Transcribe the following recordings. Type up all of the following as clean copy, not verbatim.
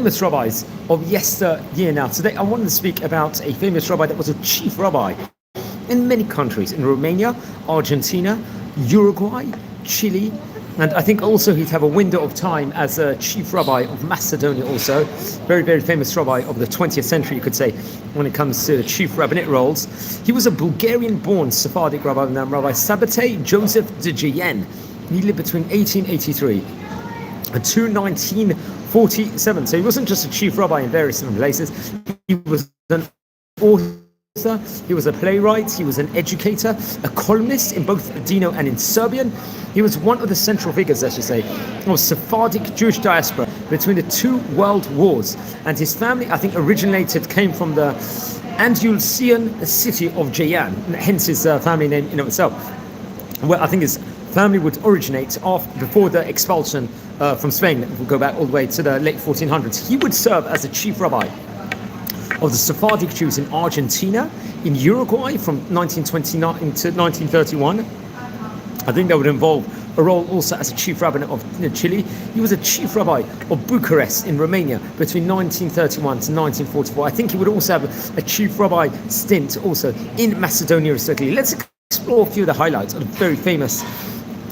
famous rabbis of yesteryear. Now, today I wanted to speak about a famous rabbi that was a chief rabbi in many countries, in Romania, Argentina, Uruguay, Chile, and I think also he'd have a window of time as a chief rabbi of Macedonia also. Very, very famous rabbi of the 20th century, you could say, when it comes to chief rabbinate roles. He was a Bulgarian-born Sephardic rabbi named Rabbi Sabetay Djaen. He lived between 1883 to 1947. So he wasn't just a chief rabbi in various different places. He was an author, he was a playwright, he was an educator, a columnist in both Ladino and in Serbian. He was one of the central figures, let's just say, of Sephardic Jewish diaspora between the two world wars. And his family, I think, came from the Andalusian city of G'ain, hence his family name in of itself. Well, I think his family would originate before the expulsion from Spain. We'll go back all the way to the late 1400s. He would serve as the chief rabbi of the Sephardic Jews in Argentina, in Uruguay from 1929 to 1931. I think that would involve a role also as a chief rabbinate of Chile. He was a chief rabbi of Bucharest in Romania between 1931 to 1944. I think he would also have a chief rabbi stint also in Macedonia, respectively. Let's explore a few of the highlights of the very famous,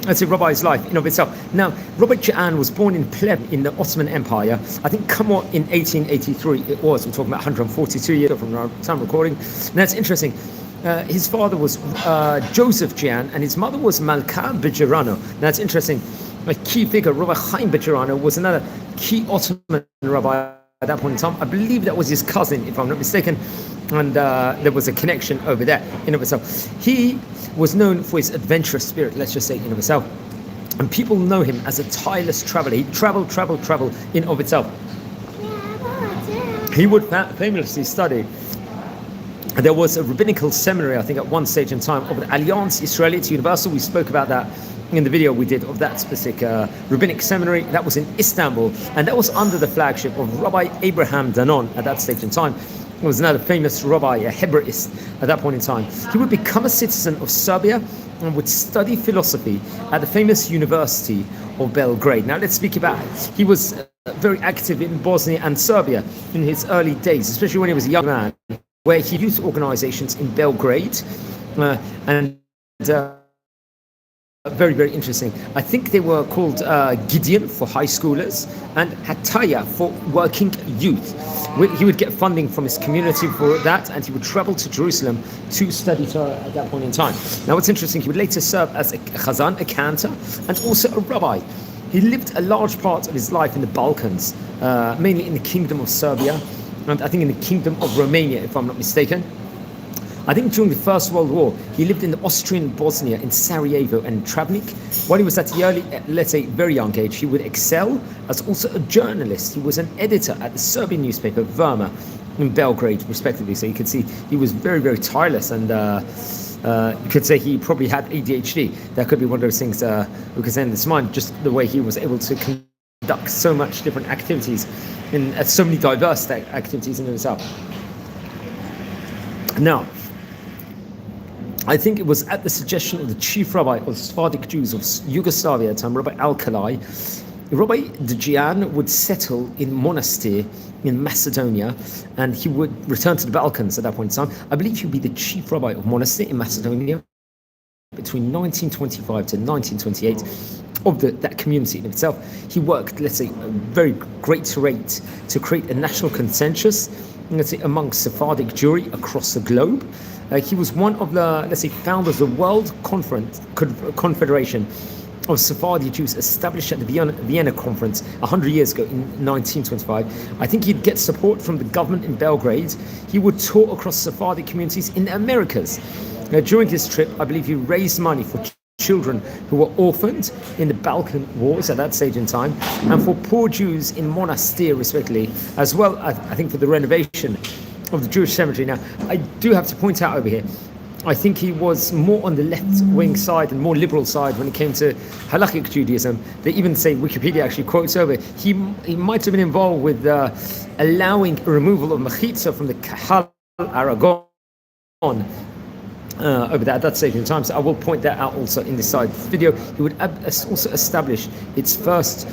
let's say, rabbi's life in of itself. Now, Rabbi Djaen was born in Pleb in the Ottoman Empire. I think Kamot in 1883 it was. We're talking about 142 years from our time recording. And that's interesting. His father was Joseph Djaen, and his mother was Malka Bejarano. Now, that's interesting. A key figure, Rabbi Chaim Bejarano, was another key Ottoman rabbi at that point in time. I believe that was his cousin, if I'm not mistaken. And there was a connection over there in of itself. He was known for his adventurous spirit, let's just say, in of itself. And people know him as a tireless traveler. He travel in of itself. He would famously study. There was a rabbinical seminary, I think, at one stage in time, of the Alliance Israelite Universal. We spoke about that in the video we did of that specific rabbinic seminary. That was in Istanbul, and that was under the flagship of Rabbi Abraham Danon at that stage in time. He was another famous rabbi, a Hebraist at that point in time. He would become a citizen of Serbia and would study philosophy at the famous University of Belgrade. Now let's speak about it. He was very active in Bosnia and Serbia in his early days, especially when he was a young man, where he used organizations in Belgrade very, very interesting. I think they were called Gideon for high schoolers and Hataya for working youth. He would get funding from his community for that, and he would travel to Jerusalem to study Torah at that point in time. Now what's interesting, he would later serve as a chazan, a cantor, and also a rabbi. He lived a large part of his life in the Balkans, mainly in the Kingdom of Serbia, and I think in the Kingdom of Romania, if I'm not mistaken. I think during the First World War, he lived in the Austrian Bosnia, in Sarajevo and Travnik. While he was at the early, let's say, very young age, he would excel as also a journalist. He was an editor at the Serbian newspaper Vreme in Belgrade, respectively. So you could see he was very, very tireless, and you could say he probably had ADHD. That could be one of those things we could say in this mind, just the way he was able to conduct so much different activities, so many diverse activities in himself. Now, I think it was at the suggestion of the chief rabbi of Sephardic Jews of Yugoslavia at the time, Rabbi Alkalai, Rabbi Djaen would settle in monastery in Macedonia, and he would return to the Balkans at that point in time. I believe he would be the chief rabbi of monastery in Macedonia between 1925 to 1928 of that community in itself. He worked, let's say, a very great rate to create a national consensus, let's say, amongst Sephardic Jewry across the globe. He was one of the, let's say, founders of the World Confederation of Sephardi Jews, established at the Vienna Conference 100 years ago in 1925. I think he'd get support from the government in Belgrade. He would tour across Sephardic communities in the Americas. During his trip, I believe he raised money for children who were orphaned in the Balkan Wars at that stage in time, and for poor Jews in monastery, respectively, as well, I think, for the renovation of the Jewish cemetery. Now, I do have to point out over here, I think he was more on the left-wing side and more liberal side when it came to halakhic Judaism. They even say, Wikipedia actually quotes over, he might have been involved with allowing a removal of mechitza from the Kahal Aragon over there at that stage in time. So I will point that out also in this side of this video. He would also establish its first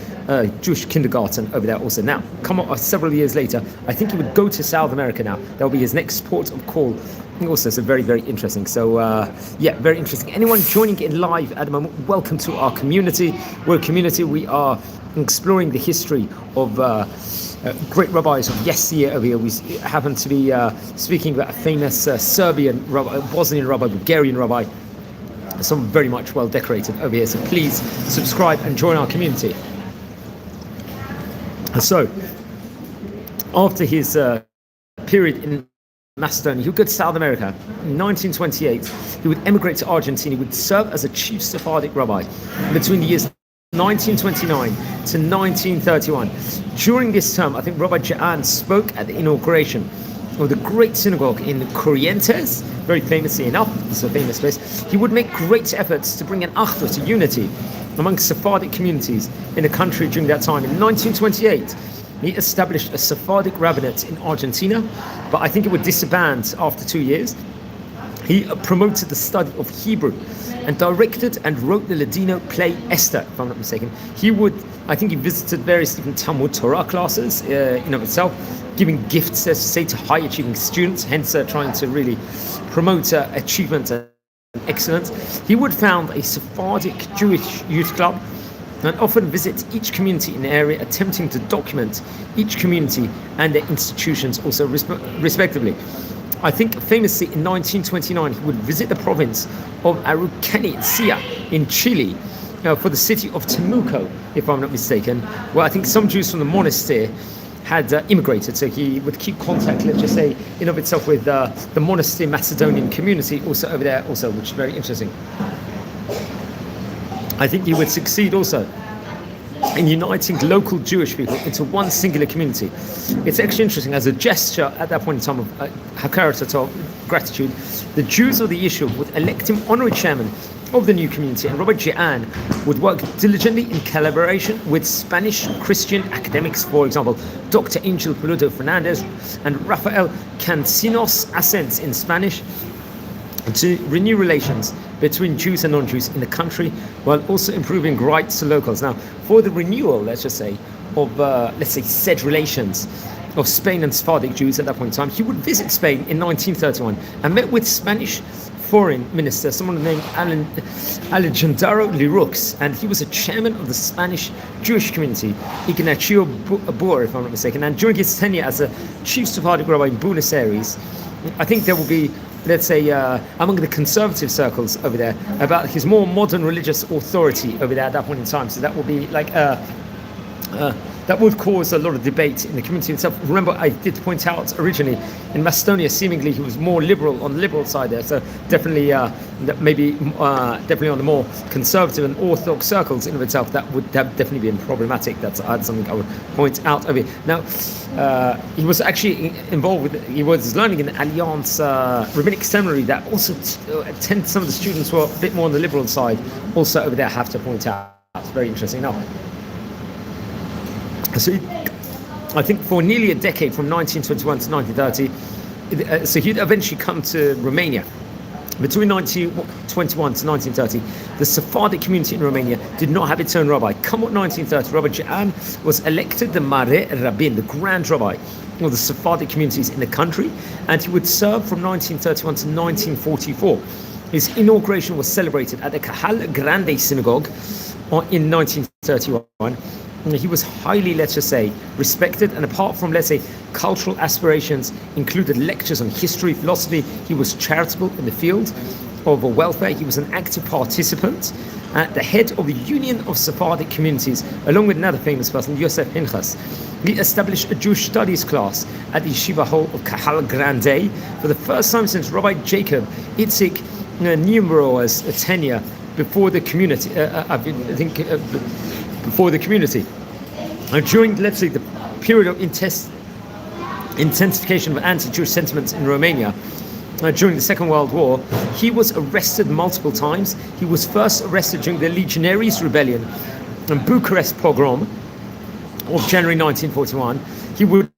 Jewish kindergarten over there also. Now, come on, several years later, I think he would go to South America now. That will be his next port of call. Also, so very, very interesting. So, yeah, very interesting. Anyone joining in live at the moment, welcome to our community. We're a community. We are exploring the history of great rabbis of yesteryear over here. We happen to be speaking about a famous Serbian rabbi, Bosnian rabbi, Bulgarian rabbi. Some very much well decorated over here. So please subscribe and join our community. So, after his period in Macedonia, he would go to South America. In 1928, he would emigrate to Argentina. He would serve as a chief Sephardic rabbi between the years 1929 to 1931. During this term, I think Rabbi Djaen spoke at the inauguration of the great synagogue in Corrientes, very famously enough, it's a famous place. He would make great efforts to bring an achdut, a unity, among Sephardic communities in the country during that time. In 1928, he established a Sephardic rabbinate in Argentina, but I think it would disband after 2 years. He promoted the study of Hebrew and directed and wrote the Ladino play Esther, if I'm not mistaken. He visited various different Talmud Torah classes in of itself, giving gifts, as to say, to high achieving students, hence trying to really promote achievement and excellence. He would found a Sephardic Jewish youth club and often visit each community in the area, attempting to document each community and their institutions also respectively. I think famously in 1929 he would visit the province of Araucanía in Chile for the city of Temuco, if I'm not mistaken, where I think some Jews from the monastery had immigrated, so he would keep contact, let's just say, in of itself with the monastery Macedonian community also over there also, which is very interesting. I think he would succeed also in uniting local Jewish people into one singular community. It's actually interesting, as a gesture at that point in time of Hakarat, gratitude, the Jews of the issue would elect him honorary chairman of the new community, and Rabbi Djaen would work diligently in collaboration with Spanish Christian academics, for example, Dr. Angel Peludo Fernandez and Rafael Cancinos Asens in Spanish, to renew relations between Jews and non-Jews in the country, while also improving rights to locals. Now, for the renewal, let's just say, of said relations of Spain and Sephardic Jews at that point in time, he would visit Spain in 1931 and met with Spanish foreign minister, someone named Alejandro Lerux, and he was a chairman of the Spanish Jewish community, Ignacio Bor, if I'm not mistaken. And during his tenure as a chief Sephardic rabbi in Buenos Aires, I think there will be, let's say, among the conservative circles over there, about his more modern religious authority over there at that point in time. So that will be like that would cause a lot of debate in the community itself. Remember, I did point out originally in Macedonia, seemingly he was more liberal on the liberal side there. So definitely, definitely on the more conservative and orthodox circles in of itself, that would have definitely been problematic. That's something I would point out over here. Now, he was actually involved with. He was learning in the Alliance Rabbinic Seminary that also tend some of the students were a bit more on the liberal side. Also over there, I have to point out. It's very interesting. Now, so I think for nearly a decade, from 1921 to 1930, so he'd eventually come to Romania. Between 1921 to 1930, the Sephardic community in Romania did not have its own rabbi. Come what 1930, Rabbi Djaen was elected the Mare Rabbin, the grand rabbi of the Sephardic communities in the country, and he would serve from 1931 to 1944. His inauguration was celebrated at the Kahal Grande Synagogue in 1931. He was highly, let's just say, respected, and apart from, let's say, cultural aspirations, included lectures on history, philosophy, he was charitable in the field of welfare. He was an active participant at the head of the Union of Sephardic Communities, along with another famous person, Yosef Pinchas. He established a Jewish studies class at the Yeshiva Hall of Kahal Grande for the first time since Rabbi Jacob Itzik Niemro's tenure before the community, before the community. During, let's say, the period of intensification of anti-Jewish sentiments in Romania during the Second World War, he was arrested multiple times. He was first arrested during the Legionaries' Rebellion and Bucharest pogrom of January 1941. He would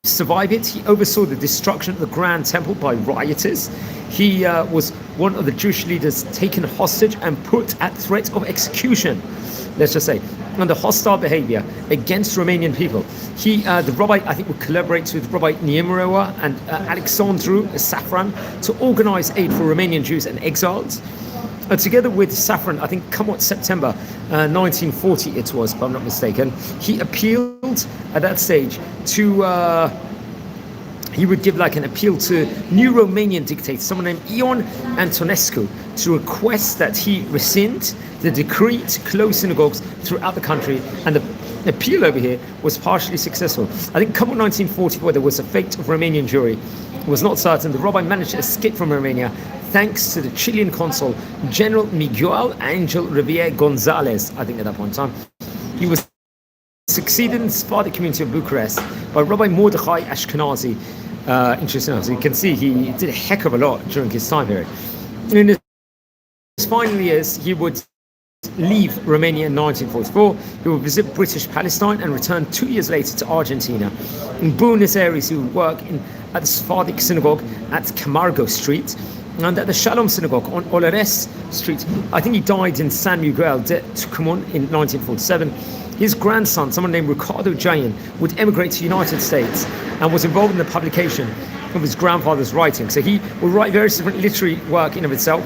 survive it. He oversaw the destruction of the Grand Temple by rioters. He was one of the Jewish leaders taken hostage and put at threat of execution, let's just say, under hostile behavior against Romanian people. The rabbi, I think, would collaborate with Rabbi Niemerowa and Alexandru Safran to organize aid for Romanian Jews and exiles. Together with Safran, I think, come September 1940 it was, if I'm not mistaken, he appealed at that stage to, he would give like an appeal to new Romanian dictator, someone named Ion Antonescu, to request that he rescind the decree to close synagogues throughout the country. And the appeal over here was partially successful. I think come 1944, there was a fate of Romanian Jewry. It was not certain. The rabbi managed to escape from Romania thanks to the Chilean consul, General Miguel Angel Rivera Gonzalez, I think at that point in time. He was succeeded in the Sephardic community of Bucharest by Rabbi Mordechai Ashkenazi. Interesting enough, so you can see he did a heck of a lot during his time period. In his final years, he would leave Romania in 1944. He would visit British Palestine and return 2 years later to Argentina. In Buenos Aires, he would work at the Sephardic synagogue at Camargo Street and at the Shalom Synagogue on Olores Street. I think he died in San Miguel de Tucumán in 1947. His grandson, someone named Rabbi Djaen, would emigrate to the United States and was involved in the publication of his grandfather's writing. So he would write various different literary work in of itself.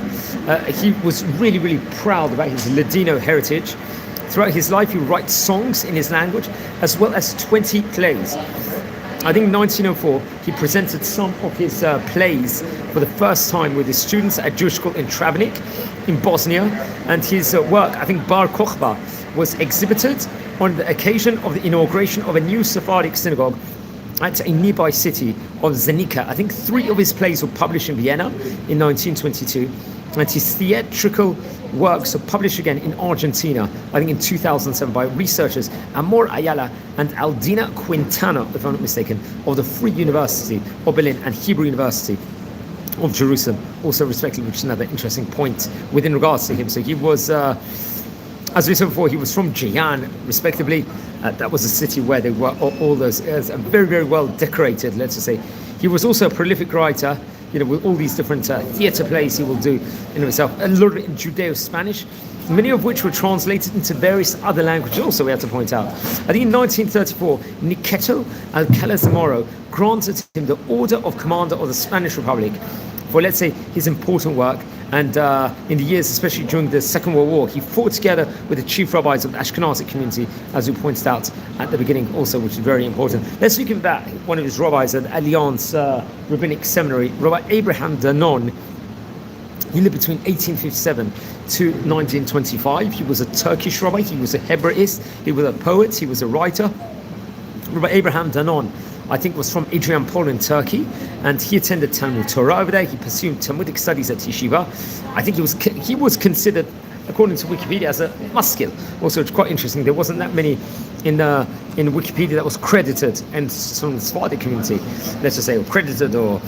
He was really, really proud about his Ladino heritage. Throughout his life, he would write songs in his language, as well as 20 plays. I think in 1904, he presented some of his plays for the first time with his students at Jewish school in Travnik, in Bosnia. And his work, I think Bar Kokhba, was exhibited on the occasion of the inauguration of a new Sephardic synagogue at a nearby city of Zenica. I think 3 of his plays were published in Vienna in 1922, and his theatrical works were published again in Argentina, I think in 2007, by researchers Amor Ayala and Aldina Quintana, if I'm not mistaken, of the Free University of Berlin and Hebrew University of Jerusalem, also respectively, which is another interesting point within regards to him. So he was, as we said before, he was from G'ain, respectively. That was a city where they were all those very, very well decorated, let's just say. He was also a prolific writer, with all these different theatre plays he will do in himself, a lot of it in Judeo-Spanish, many of which were translated into various other languages also, we have to point out. I think in 1934, Niceto Alcalá Zamora granted him the Order of Commander of the Spanish Republic for, let's say, his important work. And in the years, especially during the Second World War, he fought together with the chief rabbis of the Ashkenazi community, as we pointed out at the beginning also, which is very important. Let's look at one of his rabbis at Alliance Rabbinic Seminary, Rabbi Abraham Danon. He lived between 1857 to 1925. He was a Turkish rabbi, he was a Hebraist, he was a poet, he was a writer. Rabbi Abraham Danon, I think, was from Adrianopol in Turkey, and he attended Talmud Torah over there. He pursued Talmudic studies at Yeshiva. I think he was considered, according to Wikipedia, as a maskil. Also, it's quite interesting. There wasn't that many in Wikipedia that was credited, and from the Sephardic community, let's just say, or credited, or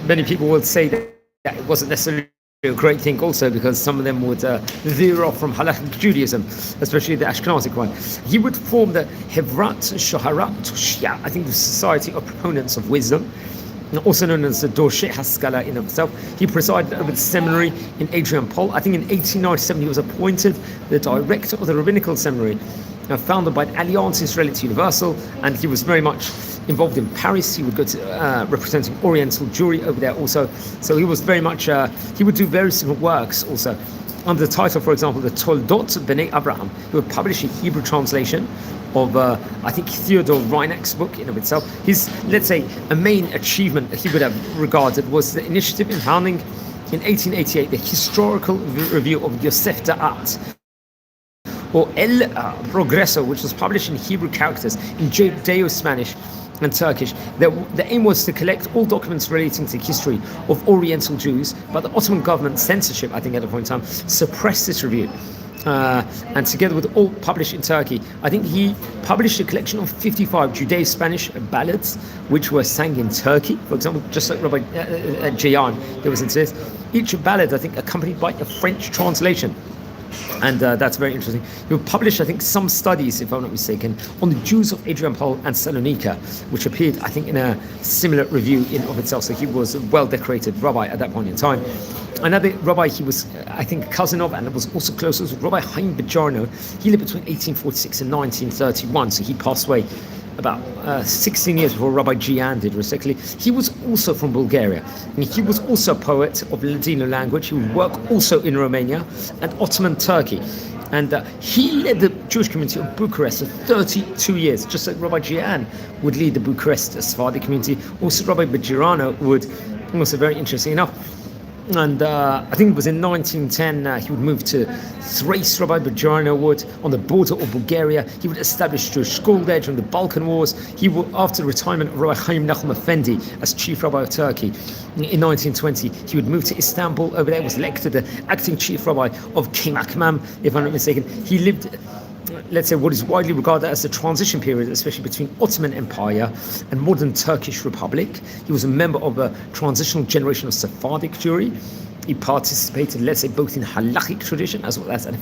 many people would say that it wasn't necessarily a great thing also, because some of them would veer off from Halachic Judaism, especially the Ashkenazic one. He would form the Hevrat Shoharat Tushya, I think the Society of Proponents of Wisdom, also known as the Dorshei Haskalah in itself. He presided over the seminary in Adrianopol. I think in 1897 he was appointed the director of the Rabbinical Seminary, founded by Alliance Israelite Universal, and he was very much involved in Paris. He would go to representing Oriental Jewry over there also. So he was very much, he would do various different works also. Under the title, for example, the Toldot B'nai Abraham, he would publish a Hebrew translation of, I think, Theodore Reinach's book in of itself. His, let's say, a main achievement that he would have regarded was the initiative in founding in 1888 the Historical Review of Yosef Da'at, or El Progreso, which was published in Hebrew characters in Judeo-Spanish and Turkish. The aim was to collect all documents relating to the history of Oriental Jews, but the Ottoman government censorship, I think at a point in time, suppressed this review. And together with all published in Turkey, I think he published a collection of 55 Judeo-Spanish ballads, which were sang in Turkey, for example, just like Rabbi Djaen, there was in this. Each ballad, I think, accompanied by a French translation. And that's very interesting. He published, I think, some studies, if I'm not mistaken, on the Jews of Adrianople and Salonika, which appeared, I think, in a similar review in of itself. So he was a well-decorated rabbi at that point in time. Another rabbi he was, I think, a cousin of, and was also close with Rabbi Chaim Bejarno. He lived between 1846 and 1931, so he passed away about 16 years before Rabbi Djaen did, respectively. He was also from Bulgaria, and he was also a poet of Ladino language. He would work also in Romania and Ottoman Turkey. And he led the Jewish community of Bucharest for 32 years, just like Rabbi Djaen would lead the Bucharest Sephardic community. Also, Rabbi Bejarano would, also very interesting enough. And I think it was in 1910 he would move to Thrace. Rabbi Bejarano would, on the border of Bulgaria. He would establish a Jewish school there during the Balkan Wars. He would, after the retirement of Rabbi Chaim Nachum Effendi as chief rabbi of Turkey in 1920, he would move to Istanbul. Over there was elected the acting chief rabbi of Kaymakmam, if I'm not mistaken. He lived, let's say, what is widely regarded as the transition period, especially between Ottoman Empire and modern Turkish Republic. He was a member of a transitional generation of Sephardic Jewry. He participated, let's say, both in halachic tradition as well as an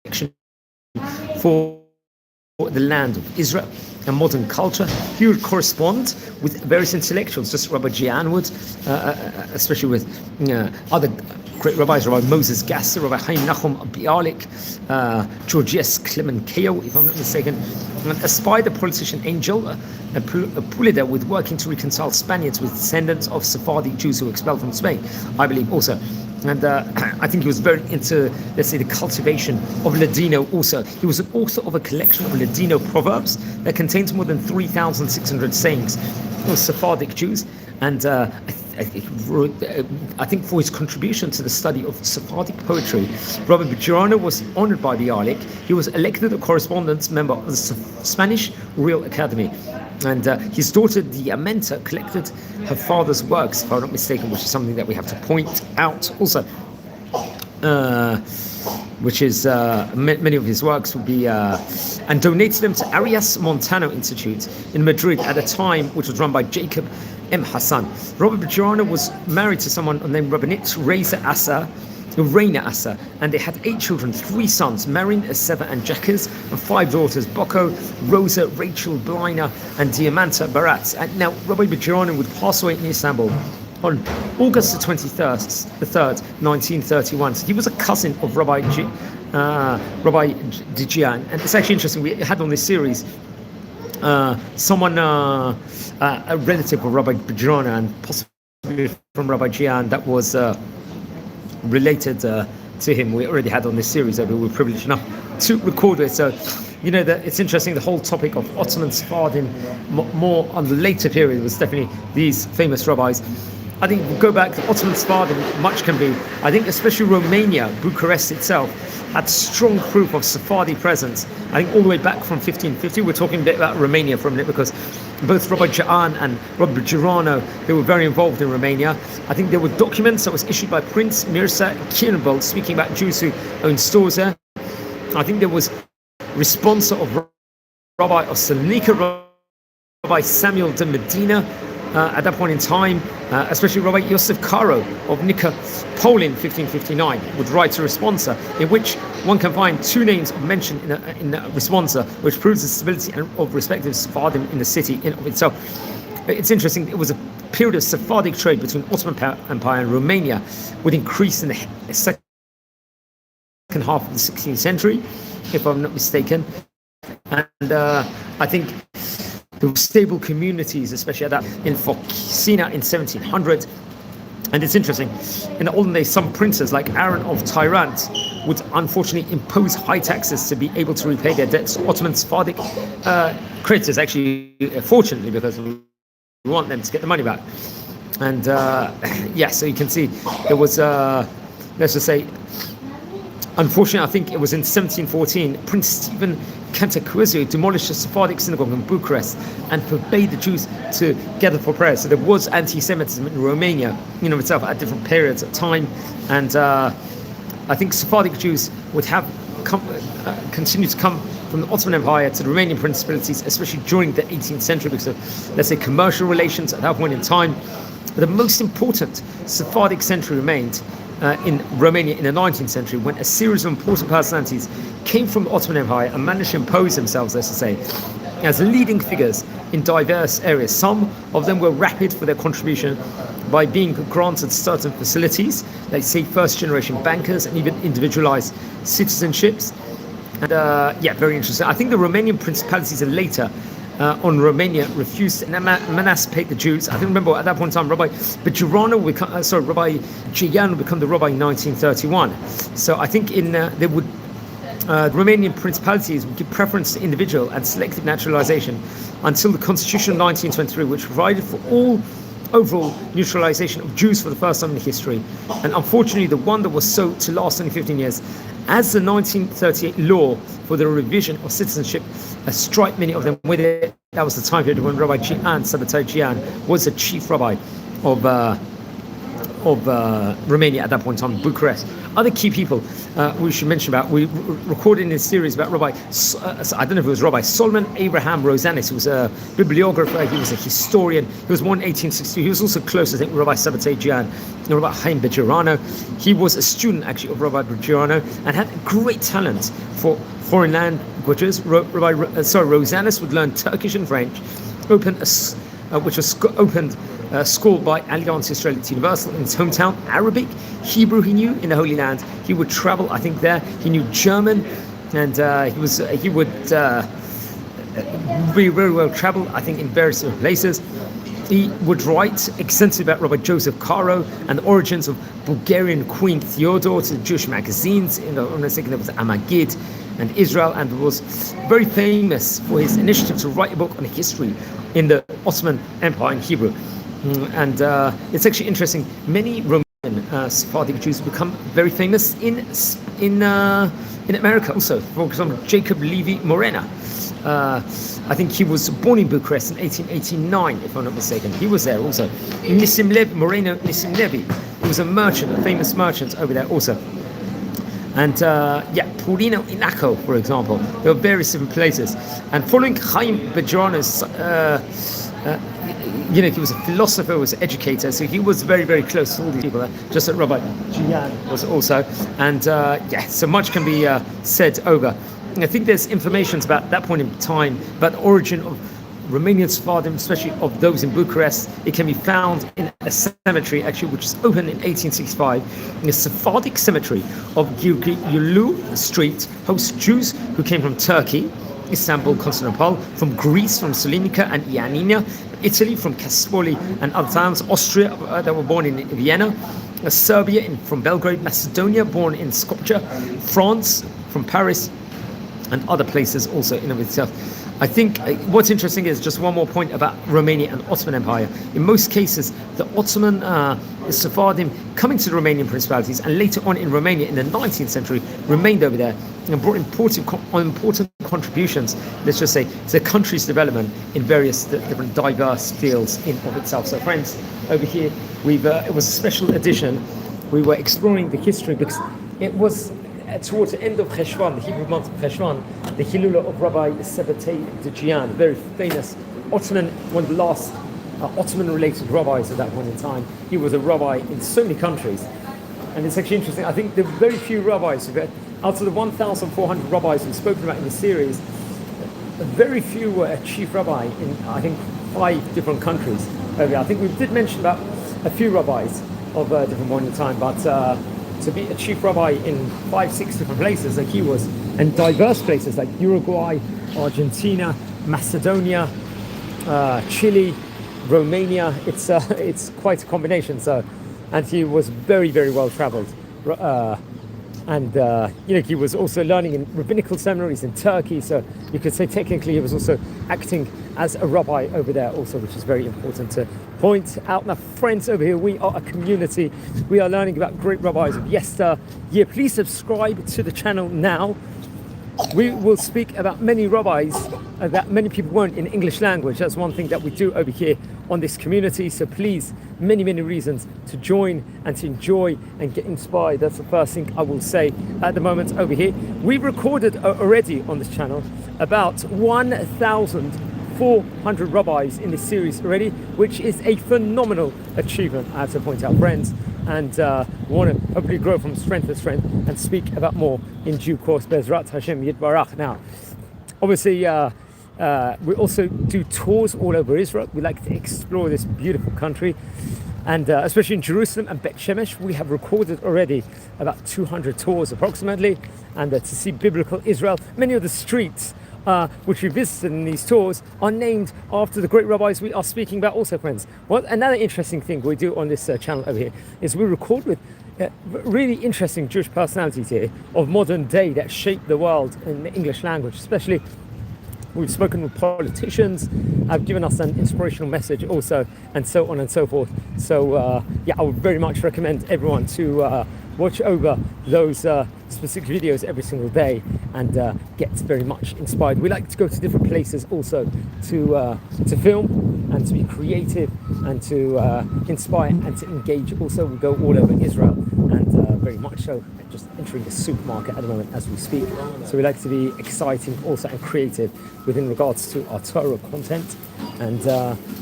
affection for the land of Israel and modern culture. He would correspond with various intellectuals, just Rabbi Djaen would, especially with other great rabbis, Rabbi Moses Gasser, Rabbi Chaim Nachum Bialik, Georgios Clemenkeo, if I'm not mistaken, and aspired the politician Angel Pulida with working to reconcile Spaniards with descendants of Sephardic Jews who were expelled from Spain, I believe also. And I think he was very into, let's say, the cultivation of Ladino also. He was an author of a collection of Ladino proverbs that contains more than 3,600 sayings of Sephardic Jews. And I think for his contribution to the study of Sephardic poetry, Rabbi Bejarano was honored by Bialik. He was elected a correspondence member of the Spanish Royal Academy. And his daughter, Diamenta, collected her father's works, if I'm not mistaken, which is something that we have to point out also. Which is many of his works would be, and donated them to Arias Montano Institute in Madrid at a time which was run by Jacob M. Hassan. Rabbi Bejarano was married to someone named Rabbanit Reina Asa, and they had 8 children, 3 sons, Marin, Eseva, and Jacques, and 5 daughters, Boko, Rosa, Rachel, Blina, and Diamanta Barat. And now, Rabbi Bejarano would pass away in Istanbul on August the 23rd, 1931. So he was a cousin of Rabbi Djaen. And it's actually interesting, we had on this series a relative of Rabbi Bejarano and possibly from Rabbi Djaen that was related to him. We already had on this series that we were privileged enough to record with. So, it's interesting, the whole topic of Ottoman Sephardim, more on the later period, was definitely these famous rabbis. I think we'll go back to Ottoman Sephardim, much can be. I think especially Romania, Bucharest itself, had strong proof of Sephardi presence. I think all the way back from 1550, we're talking a bit about Romania for a minute, because both Rabbi Djaen and Rabbi Bejarano, they were very involved in Romania. I think there were documents that was issued by Prince Mirza Kirinbol speaking about Jews who owned stores there. I think there was response of Rabbi of Salonika, Rabbi Samuel de Medina, at that point in time, especially Rabbi Yosef Karo of Nika, Poland, 1559, would write a responsa in which one can find 2 names mentioned in a responsa, which proves the stability of respective Sephardim in the city in of itself. It's interesting, it was a period of Sephardic trade between Ottoman Empire and Romania would increase in the second half of the 16th century, if I'm not mistaken. And I think there were stable communities, especially at that in Foksina in 1700. And it's interesting, in the olden days, some princes like Aaron of Tyrant would unfortunately impose high taxes to be able to repay their debts. Ottoman Sephardic creditors, actually, fortunately, because we want them to get the money back. And so you can see there was, let's just say, unfortunately, I think it was in 1714, Prince Stephen Cantacuzzo demolished the Sephardic synagogue in Bucharest and forbade the Jews to gather for prayer. So there was anti-Semitism in Romania, itself at different periods of time. And I think Sephardic Jews would have continue to come from the Ottoman Empire to the Romanian principalities, especially during the 18th century, because of, let's say, commercial relations at that point in time. But the most important Sephardic century remained in Romania in the 19th century, when a series of important personalities came from the Ottoman Empire and managed to impose themselves, let's say, as leading figures in diverse areas. Some of them were rapid for their contribution by being granted certain facilities, like say first-generation bankers and even individualized citizenships. And very interesting. I think the Romanian principalities and later on Romania refused to emancipate the Jews. I think, remember, at that point in time, Rabbi Djaen would become the rabbi in 1931. So I think they would the Romanian principalities would give preference to individual and selective naturalization until the Constitution of 1923, which provided for all overall neutralization of Jews for the first time in history. And unfortunately, the one that was so to last only 15 years, as the 1938 law for the revision of citizenship struck many of them with it. That was the time period when Rabbi Sabetay Djaen was the chief rabbi of Romania at that point in time, Bucharest. Other key people we should mention about, we recorded in this series about Rabbi, I don't know if it was Rabbi Solomon Abraham Rosanis, who was a bibliographer, he was a historian, he was born in 1862, he was also close, I think, with Rabbi Sabetay Djaen, Rabbi Chaim Bejerano. He was a student, actually, of Rabbi Bejerano, and had great talent for foreign languages. Rosanis would learn Turkish and French, which was opened school by Alliance Israelite Universal in his hometown. Arabic, Hebrew he knew in the Holy Land. He would travel, I think, there. He knew German, and he would be very well traveled, I think, in various different places. He would write extensively about Rabbi Joseph Caro and the origins of Bulgarian Queen Theodore to the Jewish magazines. On the second, there was Amagid and Israel, and was very famous for his initiative to write a book on history in the Ottoman Empire in Hebrew. And it's actually interesting. Many Romanian Sephardic Jews become very famous in America also. For example, Jacob Levi Morena. I think he was born in Bucharest in 1889, if I'm not mistaken. He was there also. Moreno Nissim Levi, he was a merchant, a famous merchant over there also. And Paulino Inaco, for example. There were various different places. And following Chaim Bejerano's, he was a philosopher, was an educator, so he was very, very close to all these people, just like Rabbi Djaen was also. And so much can be said over. I think there's information about that point in time, about the origin of Romanian Sephardim, especially of those in Bucharest. It can be found in a cemetery, actually, which is opened in 1865. The Sephardic cemetery of Yulu Street hosts Jews who came from Turkey, Istanbul, Constantinople, from Greece, from Salonika and Ioannina, Italy, from Kaspoli and other towns, Austria, that were born in Vienna, Serbia, from Belgrade, Macedonia, born in Skopje, France, from Paris, and other places also in and of itself. I think what's interesting is just one more point about Romania and Ottoman Empire. In most cases, the Ottoman Sephardim coming to the Romanian principalities and later on in Romania in the 19th century remained over there and brought important contributions, let's just say, to the country's development in various different diverse fields in of itself. So friends, over here, it was a special edition. We were exploring the history because it was towards the end of Cheshvan, the Hebrew month of Cheshvan, the Hilula of Rabbi Sabetay Djaen, very famous Ottoman, one of the last Ottoman-related rabbis at that point in time. He was a rabbi in so many countries. And it's actually interesting. I think there were very few rabbis, out of the 1,400 rabbis we've spoken about in the series, very few were a chief rabbi in, I think, 5 different countries. I think we did mention about a few rabbis of a different point in time, but to be a chief rabbi in 5-6 different places like he was, and diverse places like Uruguay, Argentina, Macedonia, Chile, Romania, it's quite a combination. So, and he was very, very well traveled. He was also learning in rabbinical seminaries in Turkey, so you could say technically he was also acting as a rabbi over there also, which is very important to point out. Now friends, over here we are a community. We are learning about great rabbis of yesteryear. Please subscribe to the channel now. We will speak about many rabbis that many people won't in English language. That's one thing that we do over here on this community. So please, many, many reasons to join and to enjoy and get inspired. That's the first thing I will say at the moment over here. We've recorded already on this channel about 1,400 rabbis in this series already, which is a phenomenal achievement, I have to point out, friends. and we want to hopefully grow from strength to strength and speak about more in due course. Bezrat Hashem Yitbarach. Now, obviously, we also do tours all over Israel. We like to explore this beautiful country, and especially in Jerusalem and Bet Shemesh, we have recorded already about 200 tours approximately, and to see biblical Israel. Many of the streets which we visited in these tours are named after the great rabbis we are speaking about also, friends. Well, another interesting thing we do on this channel over here is we record with really interesting Jewish personalities here of modern day that shape the world in the English language. Especially we've spoken with politicians, have given us an inspirational message also, and so on and so forth. So yeah, I would very much recommend everyone to watch over those specific videos every single day and get very much inspired. We like to go to different places also to film and to be creative and to inspire and to engage. Also, we go all over Israel, and very much so just entering the supermarket at the moment as we speak. So we like to be exciting also and creative within regards to our Torah content, and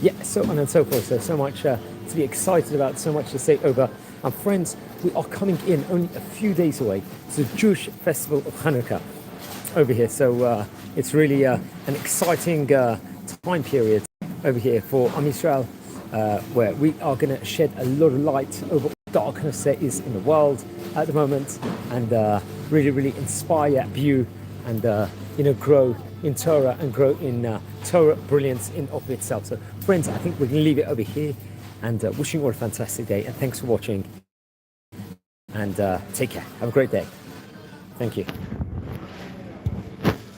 yeah, so on and so forth. So much to be excited about, so much to say over. And friends, we are coming in only a few days away to the Jewish festival of Hanukkah over here. So it's really an exciting time period over here for Am Yisrael, where we are going to shed a lot of light over what darkness there is in the world at the moment, and really inspire you and grow in Torah and grow in Torah brilliance in of itself. So friends, I think we're going to leave it over here, and wishing you all a fantastic day, and thanks for watching, and take care. Have a great day. Thank you.